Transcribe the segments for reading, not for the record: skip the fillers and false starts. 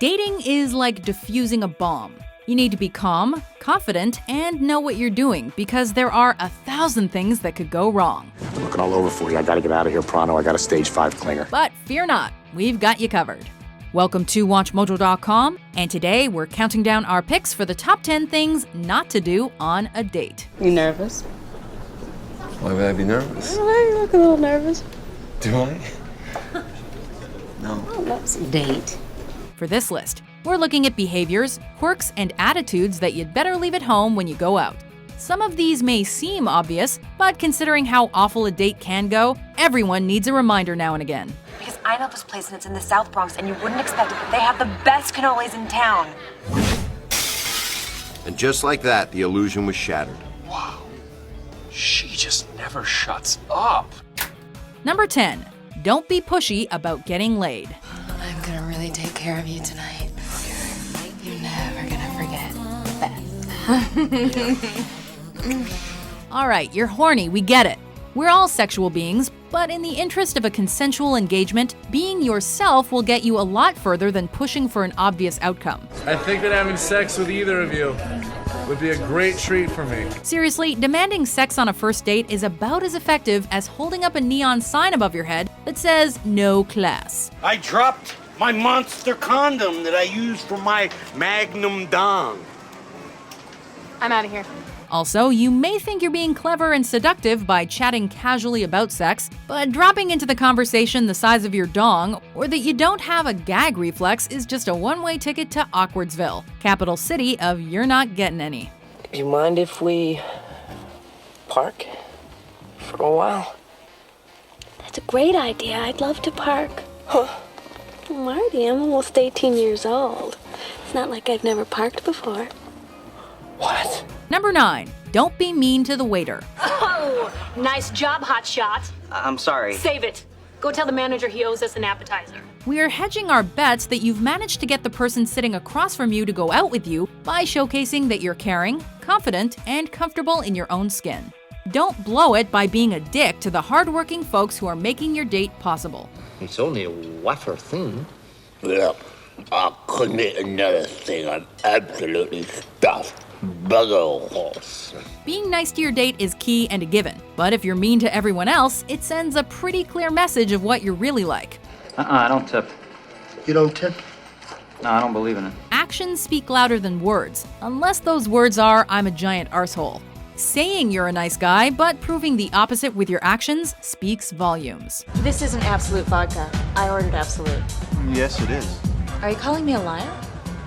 Dating is like defusing a bomb. You need to be calm, confident, and know what you're doing because there are 1,000 things that could go wrong. I'm looking all over for you. I gotta get out of here pronto. I got a stage 5 clinger. But fear not, we've got you covered. Welcome to WatchMojo.com, and today we're counting down our picks for the top 10 things not to do on a date. You nervous? Why would I be nervous? You look a little nervous. Do I? No. Oh, that's a date. For this list, we're looking at behaviors, quirks, and attitudes that you'd better leave at home when you go out. Some of these may seem obvious, but considering how awful a date can go, everyone needs a reminder now and again. Because I know this place and it's in the South Bronx and you wouldn't expect it, but they have the best cannolis in town. And just like that, the illusion was shattered. Wow. She just never shuts up. Number 10. Don't be pushy about getting laid. I'm gonna really take care of you tonight. You're never gonna forget that. All right, you're horny, we get it. We're all sexual beings, but in the interest of a consensual engagement, being yourself will get you a lot further than pushing for an obvious outcome. I think that having sex with either of you would be a great treat for me. Seriously, demanding sex on a first date is about as effective as holding up a neon sign above your head that says no class. I dropped my monster condom that I used for my Magnum Dong. I'm out of here. Also, you may think you're being clever and seductive by chatting casually about sex, but dropping into the conversation the size of your dong or that you don't have a gag reflex is just a one-way ticket to Awkwardsville, capital city of you're not getting any. You mind if we park for a while? That's a great idea. I'd love to park. Huh? Marty, I'm almost 18 years old. It's not like I've never parked before. What? Number 9. Don't be mean to the waiter. Oh, nice job, hotshot. I'm sorry. Save it. Go tell the manager he owes us an appetizer. We're hedging our bets that you've managed to get the person sitting across from you to go out with you by showcasing that you're caring, confident, and comfortable in your own skin. Don't blow it by being a dick to the hardworking folks who are making your date possible. It's only a wafer thin. Look, I couldn't eat another thing. I'm absolutely stuffed. Bugger horse. Being nice to your date is key and a given, but if you're mean to everyone else, it sends a pretty clear message of what you're really like. I don't tip. You don't tip? No, I don't believe in it. Actions speak louder than words, unless those words are, I'm a giant arsehole. Saying you're a nice guy, but proving the opposite with your actions speaks volumes. This isn't Absolute vodka. I ordered Absolute. Yes, it is. Are you calling me a liar?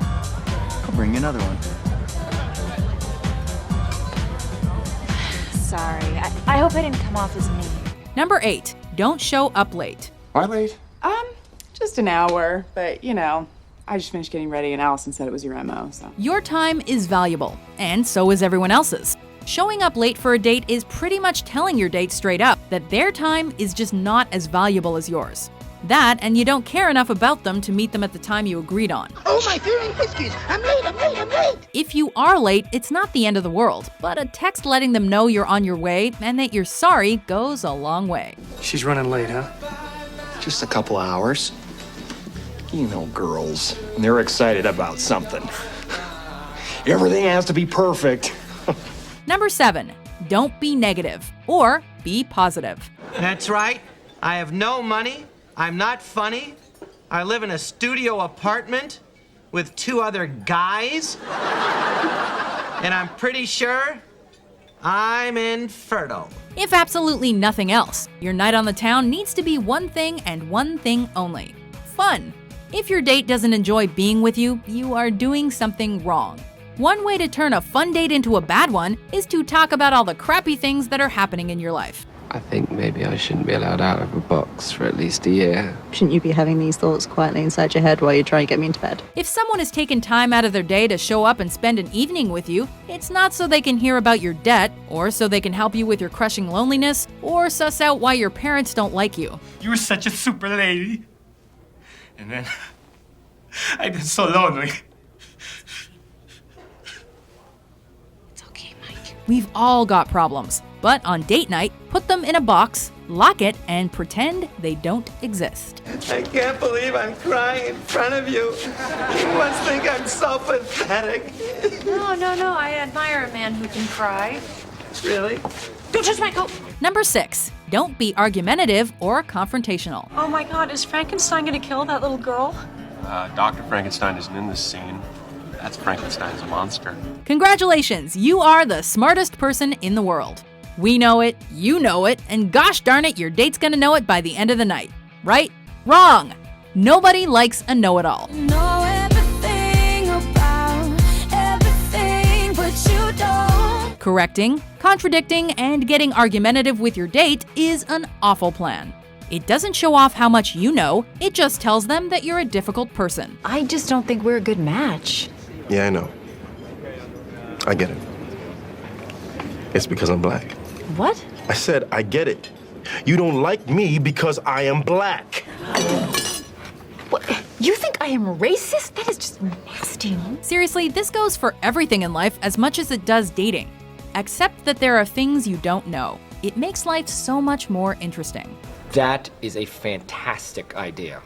I'll bring you another one. Sorry. I hope I didn't come off as mean. Number 8. Don't show up late. Why late? Just an hour, but you know, I just finished getting ready and Allison said it was your MO, so. Your time is valuable, and so is everyone else's. Showing up late for a date is pretty much telling your date straight up that their time is just not as valuable as yours. That, and you don't care enough about them to meet them at the time you agreed on. Oh, my feeling whiskies. I'm late. If you are late, it's not the end of the world, but a text letting them know you're on your way and that you're sorry goes a long way. She's running late, huh? Just a couple hours. You know girls, they're excited about something. Everything has to be perfect. Number 7. Don't be negative, or be positive. That's right. I have no money. I'm not funny. I live in a studio apartment with 2 other guys. And I'm pretty sure I'm infertile. If absolutely nothing else, your night on the town needs to be one thing and one thing only: fun. If your date doesn't enjoy being with you, you are doing something wrong. One way to turn a fun date into a bad one is to talk about all the crappy things that are happening in your life. I think maybe I shouldn't be allowed out of a box for at least a year. Shouldn't you be having these thoughts quietly inside your head while you try and get me into bed? If someone has taken time out of their day to show up and spend an evening with you, it's not so they can hear about your debt, or so they can help you with your crushing loneliness, or suss out why your parents don't like you. You were such a super lady. And then I've been so lonely. We've all got problems, but on date night, put them in a box, lock it, and pretend they don't exist. I can't believe I'm crying in front of you. You must think I'm so pathetic. No. I admire a man who can cry. Really? Don't touch my coat. Number 6, don't be argumentative or confrontational. Oh my God, is Frankenstein gonna kill that little girl? Dr. Frankenstein isn't in this scene. That's Frankenstein's a monster. Congratulations, you are the smartest person in the world. We know it, you know it, and gosh darn it, your date's gonna know it by the end of the night. Right? Wrong! Nobody likes a know-it-all. Correcting, contradicting, and getting argumentative with your date is an awful plan. It doesn't show off how much you know, it just tells them that you're a difficult person. I just don't think we're a good match. Yeah, I know. I get it. It's because I'm black. What? I said, I get it. You don't like me because I am black. What? You think I am racist? That is just nasty. Seriously, this goes for everything in life as much as it does dating. Except that there are things you don't know. It makes life so much more interesting. That is a fantastic idea.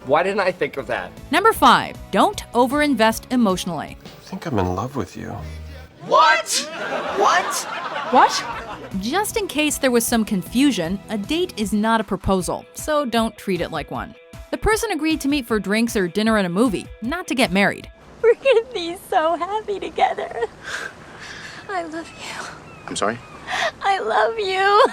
Why didn't I think of that? Number 5, don't overinvest emotionally. I think I'm in love with you. What? What? What? Just in case there was some confusion, a date is not a proposal, so don't treat it like one. The person agreed to meet for drinks or dinner and a movie, not to get married. We're gonna be so happy together. I love you. I'm sorry? I love you.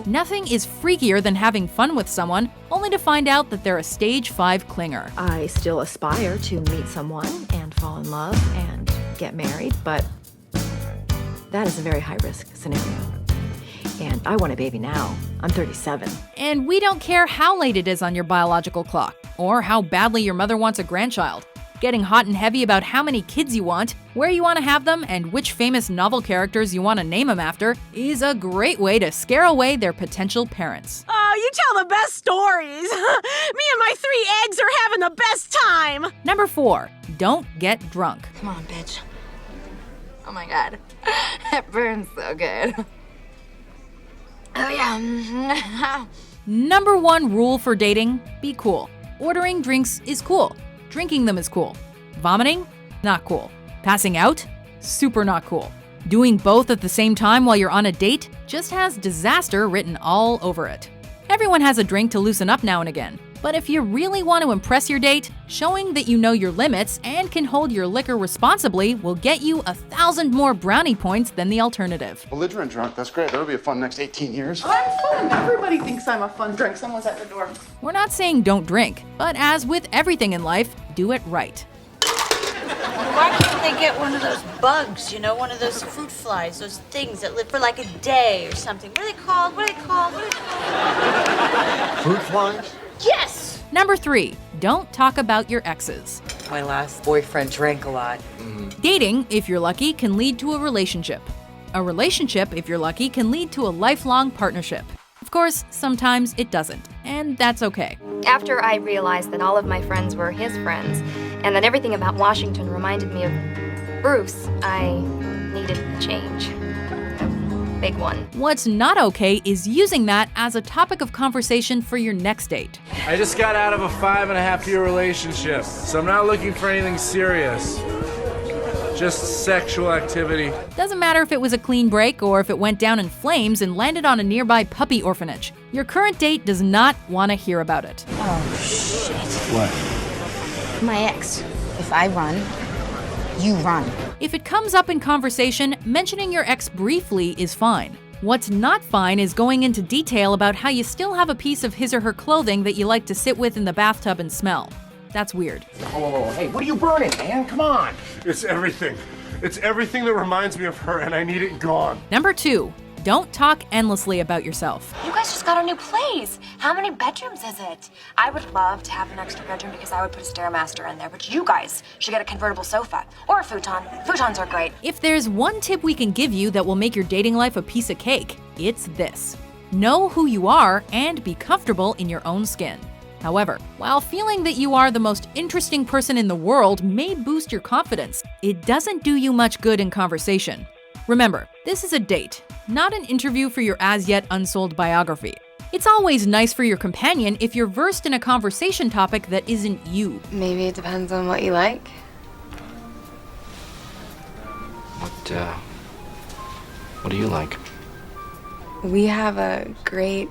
Nothing is freakier than having fun with someone, only to find out that they're a stage 5 clinger. I still aspire to meet someone and fall in love and get married, but that is a very high-risk scenario. And I want a baby now. I'm 37. And we don't care how late it is on your biological clock, or how badly your mother wants a grandchild. Getting hot and heavy about how many kids you want, where you want to have them, and which famous novel characters you want to name them after is a great way to scare away their potential parents. Oh, you tell the best stories. Me and my 3 eggs are having the best time. Number 4, don't get drunk. Come on, bitch. Oh my God. That burns so good. Oh yeah. Number 1 rule for dating, be cool. Ordering drinks is cool. Drinking them is cool. Vomiting? Not cool. Passing out? Super not cool. Doing both at the same time while you're on a date just has disaster written all over it. Everyone has a drink to loosen up now and again. But if you really want to impress your date, showing that you know your limits and can hold your liquor responsibly will get you 1,000 more brownie points than the alternative. Belligerent drunk, that's great. That'll be a fun next 18 years. I'm fun. Everybody thinks I'm a fun drink. Someone's at the door. We're not saying don't drink, but as with everything in life, do it right. Why can't they get one of those bugs, one of those fruit flies, those things that live for like a day or something? What are they called? Fruit flies? Yes! Number 3, don't talk about your exes. My last boyfriend drank a lot. Dating, if you're lucky, can lead to a relationship. A relationship, if you're lucky, can lead to a lifelong partnership. Of course, sometimes it doesn't, and that's okay. After I realized that all of my friends were his friends, and that everything about Washington reminded me of Bruce, I needed a change. Big one. What's not okay is using that as a topic of conversation for your next date. I just got out of a 5.5-year relationship, so I'm not looking for anything serious. Just sexual activity. Doesn't matter if it was a clean break or if it went down in flames and landed on a nearby puppy orphanage. Your current date does not want to hear about it. Oh, shit. What? My ex. If I run, you run. If it comes up in conversation, mentioning your ex briefly is fine. What's not fine is going into detail about how you still have a piece of his or her clothing that you like to sit with in the bathtub and smell. That's weird. Oh, hey, what are you burning, man? Come on. It's everything. It's everything that reminds me of her, and I need it gone. Number 2, don't talk endlessly about yourself. You guys just got a new place. How many bedrooms is it? I would love to have an extra bedroom because I would put a Stairmaster in there, but you guys should get a convertible sofa or a futon. Futons are great. If there's one tip we can give you that will make your dating life a piece of cake, it's this. Know who you are and be comfortable in your own skin. However, while feeling that you are the most interesting person in the world may boost your confidence, it doesn't do you much good in conversation. Remember, this is a date, not an interview for your as-yet unsold biography. It's always nice for your companion if you're versed in a conversation topic that isn't you. Maybe it depends on what you like. What do you like? We have a great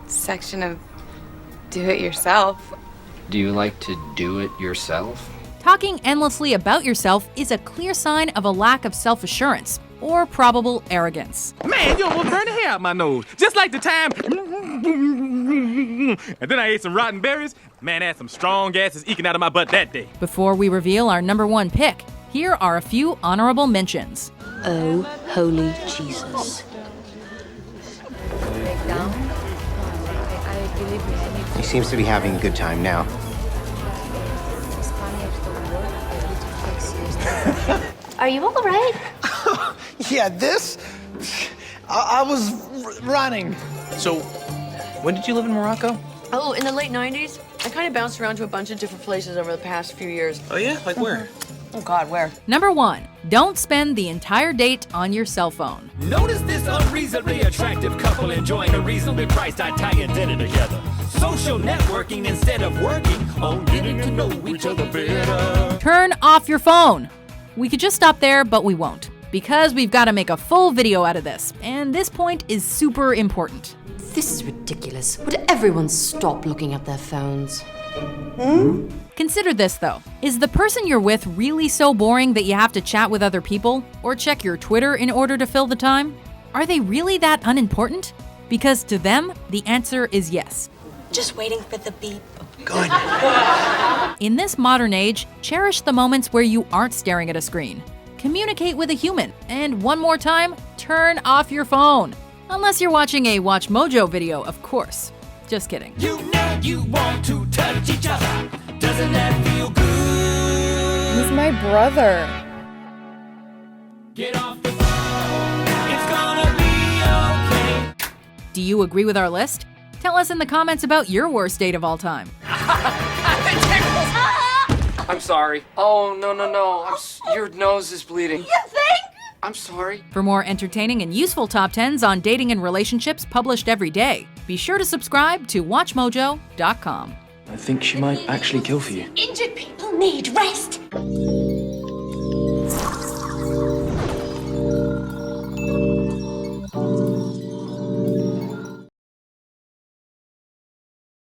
section of do-it-yourself. Do you like to do it yourself? Talking endlessly about yourself is a clear sign of a lack of self-assurance or probable arrogance. Man, you almost burned the hair out my nose. Just like the time. And then I ate some rotten berries. Man, I had some strong gases eking out of my butt that day. Before we reveal our number one pick, here are a few honorable mentions. Oh, holy Jesus. He seems to be having a good time now. Are you all right? Yeah, this? I was running. So, when did you live in Morocco? Oh, in the late 90s. I kind of bounced around to a bunch of different places over the past few years. Oh yeah? Like where? Oh God, where? Number 1, don't spend the entire date on your cell phone. Notice this unreasonably attractive couple enjoying a reasonably priced Italian dinner together. Social networking instead of working on getting to know each other better. Turn off your phone. We could just stop there, but we won't, because we've got to make a full video out of this, and this point is super important. This is ridiculous. Would everyone stop looking at their phones? Consider this though. Is the person you're with really so boring that you have to chat with other people or check your Twitter in order to fill the time? Are they really that unimportant? Because to them, the answer is yes. Just waiting for the beep. Good. In this modern age, cherish the moments where you aren't staring at a screen. Communicate with a human. And one more time, turn off your phone. Unless you're watching a Watch Mojo video, of course. Just kidding. You know you want to touch each other. Doesn't that feel good? He's my brother. Get off the phone. It's gonna be okay. Do you agree with our list? Tell us in the comments about your worst date of all time. I'm sorry. Oh, no. Your nose is bleeding. You think? I'm sorry. For more entertaining and useful top 10s on dating and relationships published every day, be sure to subscribe to WatchMojo.com. I think she might actually kill for you. Injured people need rest.